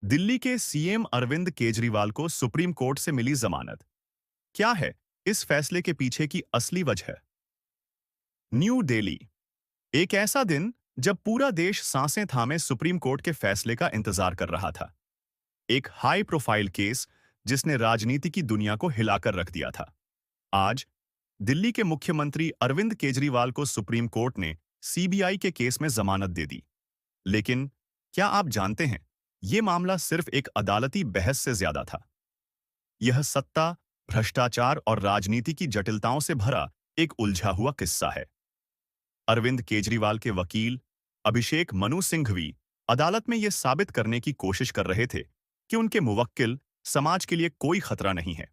दिल्ली के सीएम अरविंद केजरीवाल को supreme court से मिली जमानत। क्या है इस फैसले के पीछे की असली वजह? न्यू दिल्ली। एक ऐसा दिन जब पूरा देश सांसें थामे सुप्रीम कोर्ट के फैसले का इंतजार कर रहा था। एक हाई प्रोफाइल केस जिसने राजनीति की दुनिया को हिलाकर रख दिया था। आज दिल्ली के मुख्यमंत्री अरविंद केजरीवाल को सुप्रीम कोर्ट ने सीबीआई के केस में जमानत दे दी। लेकिन क्या आप जानते हैं, यह मामला सिर्फ एक अदालती बहस से ज्यादा था। यह सत्ता, भ्रष्टाचार और राजनीति की जटिलताओं से भरा एक उलझा हुआ किस्सा है। अरविंद केजरीवाल के वकील अभिषेक मनु सिंघवी अदालत में यह साबित करने की कोशिश कर रहे थे कि उनके मुवक्किल समाज के लिए कोई खतरा नहीं है।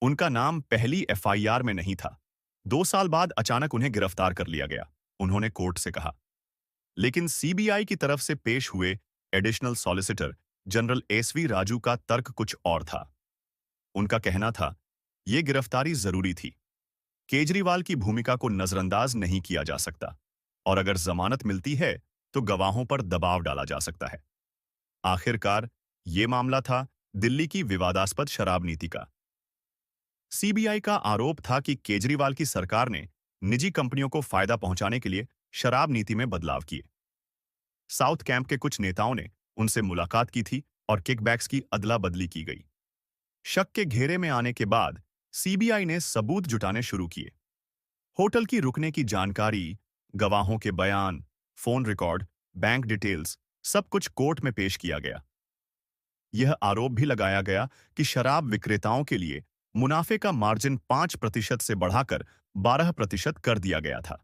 उनका नाम पहली एफआईआर में नहीं था। 2 साल बाद अचानक उन्हें गिरफ्तार कर लिया गया, उन्होंने कोर्ट से कहा। लेकिन सीबीआई की तरफ से पेश हुए additional solicitor general SV Raju का तर्क कुछ और था। उनका कहना था, यह गिरफ्तारी जरूरी थी। केजरीवाल की भूमिका को नजरअंदाज नहीं किया जा सकता और अगर जमानत मिलती है तो गवाहों पर दबाव डाला जा सकता है। आखिरकार यह मामला था दिल्ली की विवादास्पद शराब नीति का। सीबीआई का आरोप था कि केजरीवाल की सरकार ने निजी कंपनियों को फायदा पहुंचाने के लिए शराब नीति में बदलाव किए। साउथ कैंप के कुछ नेताओं ने उनसे मुलाकात की थी और किकबैक्स की अदला बदली की गई। शक के घेरे में आने के बाद सीबीआई ने सबूत जुटाने शुरू किए। होटल की रुकने की जानकारी, गवाहों के बयान, फोन रिकॉर्ड, बैंक डिटेल्स, सब कुछ कोर्ट में पेश किया गया। यह आरोप भी लगाया गया कि शराब विक्रेताओं के लिए मुनाफे का मार्जिन 5% से बढ़ाकर 12% कर दिया गया था।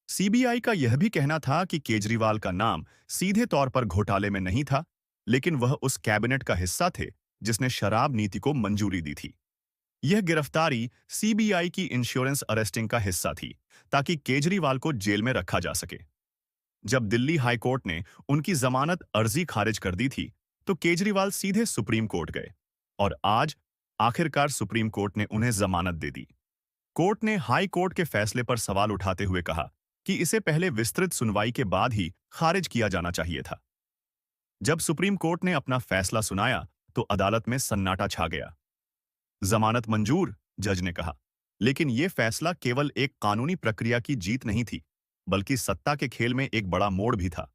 सीबीआई का यह भी कहना था कि केजरीवाल का नाम सीधे तौर पर घोटाले में नहीं था, लेकिन वह उस कैबिनेट का हिस्सा थे जिसने शराब नीति को मंजूरी दी थी। यह गिरफ्तारी सीबीआई की इंश्योरेंस अरेस्टिंग का हिस्सा थी, ताकि केजरीवाल को जेल में रखा जा सके। जब दिल्ली हाई कोर्ट ने उनकी जमानत अर्जी खारिज कर दी थी, तो केजरीवाल सीधे सुप्रीम कोर्ट गए और आज आखिरकार सुप्रीम कोर्ट ने उन्हें जमानत दे दी। कोर्ट ने हाई कोर्ट के फैसले पर सवाल उठाते हुए कहा कि इसे पहले विस्तृत सुनवाई के बाद ही खारिज किया जाना चाहिए था। जब सुप्रीम कोर्ट ने अपना फैसला सुनाया तो अदालत में सन्नाटा छा गया। जमानत मंजूर, जज ने कहा। लेकिन यह फैसला केवल एक कानूनी प्रक्रिया की जीत नहीं थी, बल्कि सत्ता के खेल में एक बड़ा मोड़ भी था।